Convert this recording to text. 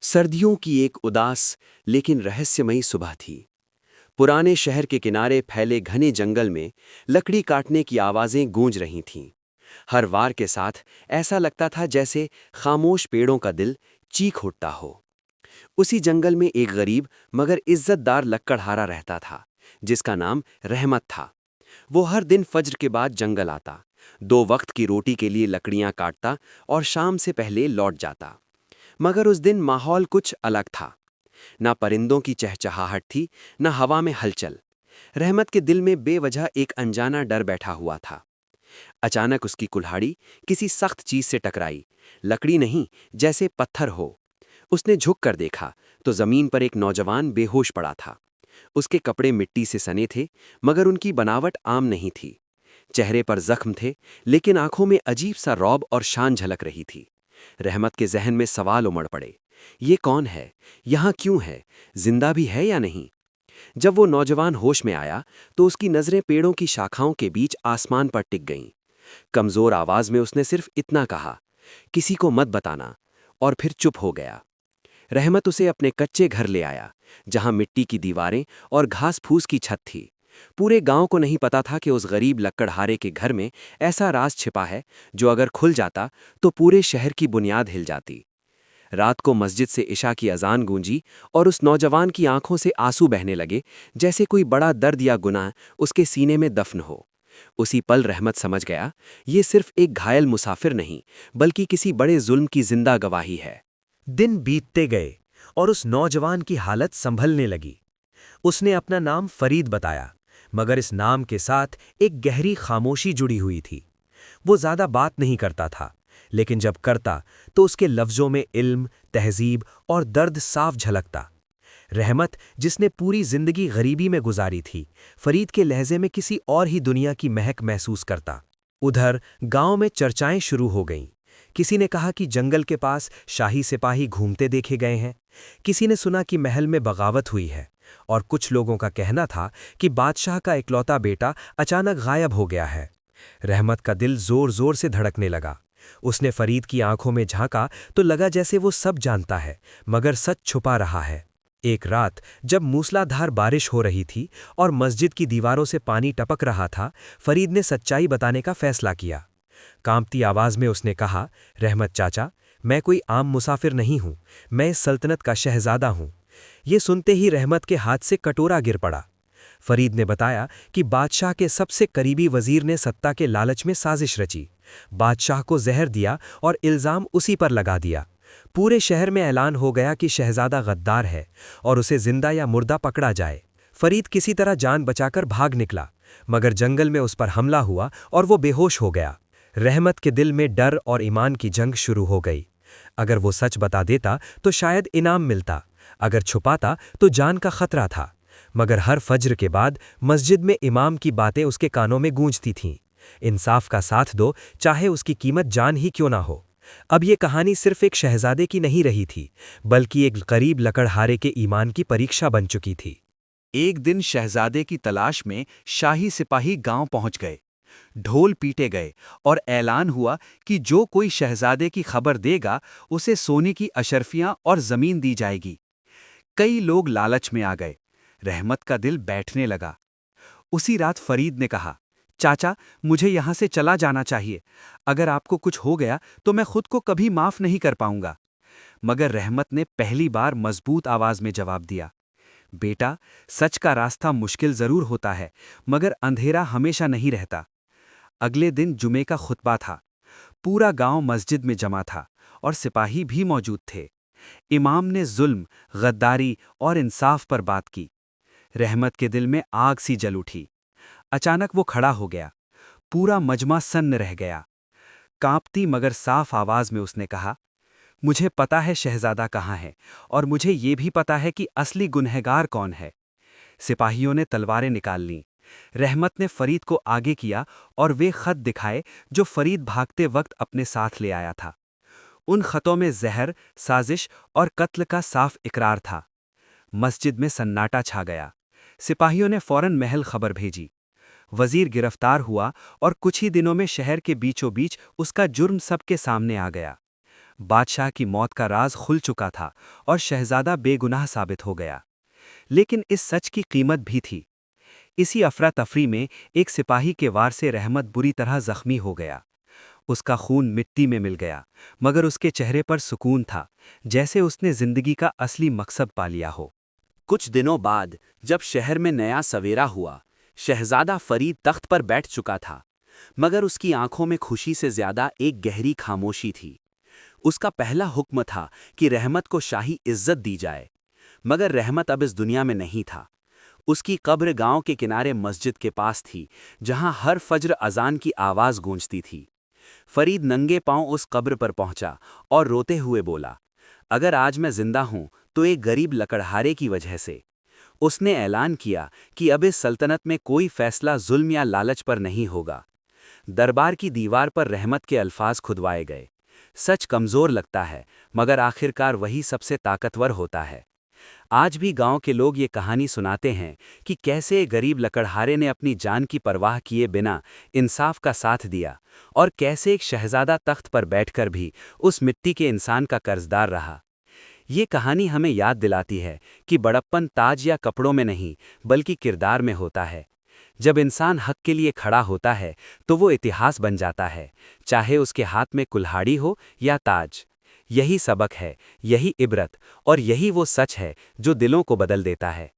सर्दियों की एक उदास लेकिन रहस्यमयी सुबह थी। पुराने शहर के किनारे फैले घने जंगल में लकड़ी काटने की आवाजें गूंज रही थीं। हर वार के साथ ऐसा लगता था जैसे खामोश पेड़ों का दिल चीख उठता हो। उसी जंगल में एक गरीब मगर इज्जतदार लक्कड़हारा रहता था, जिसका नाम रहमत था। वो हर दिन फज्र के बाद जंगल आता, दो वक्त की रोटी के लिए लकड़ियां काटता और शाम से पहले लौट जाता। मगर उस दिन माहौल कुछ अलग था। ना परिंदों की चहचहाहट थी, न हवा में हलचल। रहमत के दिल में बेवजह एक अनजाना डर बैठा हुआ था। अचानक उसकी कुल्हाड़ी किसी सख्त चीज से टकराई। लकड़ी नहीं, जैसे पत्थर हो। उसने झुक कर देखा तो जमीन पर एक नौजवान बेहोश पड़ा था। उसके कपड़े मिट्टी से सने थे, मगर उनकी बनावट आम नहीं थी। चेहरे पर जख्म थे, लेकिन आंखों में अजीब सा रौब और शान झलक रही थी। रहमत के जहन में सवाल उमड़ पड़े। ये कौन है? यहाँ क्यों है? जिंदा भी है या नहीं? जब वो नौजवान होश में आया तो उसकी नजरें पेड़ों की शाखाओं के बीच आसमान पर टिक गईं। कमजोर आवाज में उसने सिर्फ इतना कहा, किसी को मत बताना, और फिर चुप हो गया। रहमत उसे अपने कच्चे घर ले आया, जहां मिट्टी की दीवारें और घास फूस की छत थी। पूरे गांव को नहीं पता था कि उस गरीब लक्कड़हारे के घर में ऐसा राज छिपा है जो अगर खुल जाता तो पूरे शहर की बुनियाद हिल जाती। रात को मस्जिद से इशा की अजान गूंजी और उस नौजवान की आंखों से आंसू बहने लगे, जैसे कोई बड़ा दर्द या गुनाह उसके सीने में दफन हो। उसी पल रहमत समझ गया, ये सिर्फ एक घायल मुसाफिर नहीं, बल्कि किसी बड़े जुल्म की जिंदा गवाही है। दिन बीतते गए और उस नौजवान की हालत संभलने लगी। उसने अपना नाम फरीद बताया, मगर इस नाम के साथ एक गहरी खामोशी जुड़ी हुई थी। वो ज्यादा बात नहीं करता था, लेकिन जब करता तो उसके लफ्जों में इल्म, तहजीब और दर्द साफ झलकता। रहमत, जिसने पूरी जिंदगी गरीबी में गुजारी थी, फरीद के लहजे में किसी और ही दुनिया की महक महसूस करता। उधर गांव में चर्चाएं शुरू हो गईं। किसी ने कहा कि जंगल के पास शाही सिपाही घूमते देखे गए हैं। किसी ने सुना कि महल में बगावत हुई है, और कुछ लोगों का कहना था कि बादशाह का इकलौता बेटा अचानक गायब हो गया है। रहमत का दिल जोर जोर से धड़कने लगा। उसने फरीद की आंखों में झांका तो लगा जैसे वो सब जानता है, मगर सच छुपा रहा है। एक रात जब मूसलाधार बारिश हो रही थी और मस्जिद की दीवारों से पानी टपक रहा था, फरीद ने सच्चाई बताने का फैसला किया। कांपती आवाज में उसने कहा, रहमत चाचा, मैं कोई आम मुसाफिर नहीं हूं, मैं इस सल्तनत का शहजादा हूं। ये सुनते ही रहमत के हाथ से कटोरा गिर पड़ा। फरीद ने बताया कि बादशाह के सबसे करीबी वजीर ने सत्ता के लालच में साजिश रची। बादशाह को जहर दिया और इल्जाम उसी पर लगा दिया। पूरे शहर में ऐलान हो गया कि शहजादा गद्दार है और उसे जिंदा या मुर्दा पकड़ा जाए। फरीद किसी तरह जान बचाकर भाग निकला, मगर जंगल में उस पर हमला हुआ और वो बेहोश हो गया। रहमत के दिल में डर और ईमान की जंग शुरू हो गई। अगर वो सच बता देता तो शायद इनाम मिलता, अगर छुपाता तो जान का खतरा था। मगर हर फज्र के बाद मस्जिद में इमाम की बातें उसके कानों में गूंजती थीं। इंसाफ का साथ दो, चाहे उसकी कीमत जान ही क्यों ना हो। अब ये कहानी सिर्फ एक शहजादे की नहीं रही थी, बल्कि एक गरीब लकड़हारे के ईमान की परीक्षा बन चुकी थी। एक दिन शहजादे की तलाश में शाही सिपाही गांव पहुंच गए। ढोल पीटे गए और ऐलान हुआ कि जो कोई शहजादे की खबर देगा उसे सोने की अशर्फियां और जमीन दी जाएगी। कई लोग लालच में आ गए। रहमत का दिल बैठने लगा। उसी रात फरीद ने कहा, चाचा, मुझे यहां से चला जाना चाहिए। अगर आपको कुछ हो गया तो मैं खुद को कभी माफ नहीं कर पाऊंगा। मगर रहमत ने पहली बार मजबूत आवाज में जवाब दिया, बेटा, सच का रास्ता मुश्किल जरूर होता है, मगर अंधेरा हमेशा नहीं रहता। अगले दिन जुमे का खुतबा था। पूरा गांव मस्जिद में जमा था और सिपाही भी मौजूद थे। इमाम ने जुल्म, गद्दारी और इंसाफ पर बात की। रहमत के दिल में आग सी जल उठी। अचानक वो खड़ा हो गया। पूरा मजमा सन्न रह गया। कांपती मगर साफ आवाज में उसने कहा, मुझे पता है शहजादा कहाँ है, और मुझे ये भी पता है कि असली गुनहगार कौन है। सिपाहियों ने तलवारें निकाल लीं। रहमत ने फरीद को आगे किया और वे खत दिखाए जो फरीद भागते वक्त अपने साथ ले आया था। उन खतों में जहर, साजिश और कत्ल का साफ इकरार था। मस्जिद में सन्नाटा छा गया। सिपाहियों ने फौरन महल खबर भेजी। वजीर गिरफ्तार हुआ और कुछ ही दिनों में शहर के बीचों बीच उसका जुर्म सबके सामने आ गया। बादशाह की मौत का राज खुल चुका था और शहजादा बेगुनाह साबित हो गया। लेकिन इस सच की कीमत भी थी। इसी अफरा तफरी में एक सिपाही के वार से रहमत बुरी तरह जख्मी हो गया। उसका खून मिट्टी में मिल गया, मगर उसके चेहरे पर सुकून था, जैसे उसने जिंदगी का असली मकसद पा लिया हो। कुछ दिनों बाद जब शहर में नया सवेरा हुआ, शहजादा फरीद तख्त पर बैठ चुका था, मगर उसकी आंखों में खुशी से ज्यादा एक गहरी खामोशी थी। उसका पहला हुक्म था कि रहमत को शाही इज्जत दी जाए, मगर रहमत अब इस दुनिया में नहीं था। उसकी कब्र गांव के किनारे मस्जिद के पास थी, जहां हर फज्र अजान की आवाज गूंजती थी। फरीद नंगे पांव उस कब्र पर पहुंचा और रोते हुए बोला, अगर आज मैं जिंदा हूं तो एक गरीब लकड़हारे की वजह से। उसने ऐलान किया कि अब इस सल्तनत में कोई फैसला जुल्म या लालच पर नहीं होगा। दरबार की दीवार पर रहमत के अल्फाज खुदवाए गए, सच कमजोर लगता है, मगर आखिरकार वही सबसे ताकतवर होता है। आज भी गांव के लोग ये कहानी सुनाते हैं कि कैसे एक गरीब लकड़हारे ने अपनी जान की परवाह किए बिना इंसाफ का साथ दिया, और कैसे एक शहजादा तख्त पर बैठकर भी उस मिट्टी के इंसान का कर्जदार रहा। ये कहानी हमें याद दिलाती है कि बड़प्पन ताज या कपड़ों में नहीं, बल्कि किरदार में होता है। जब इंसान हक के लिए खड़ा होता है तो वो इतिहास बन जाता है, चाहे उसके हाथ में कुल्हाड़ी हो या ताज। यही सबक है, यही इबरत, और यही वो सच है जो दिलों को बदल देता है।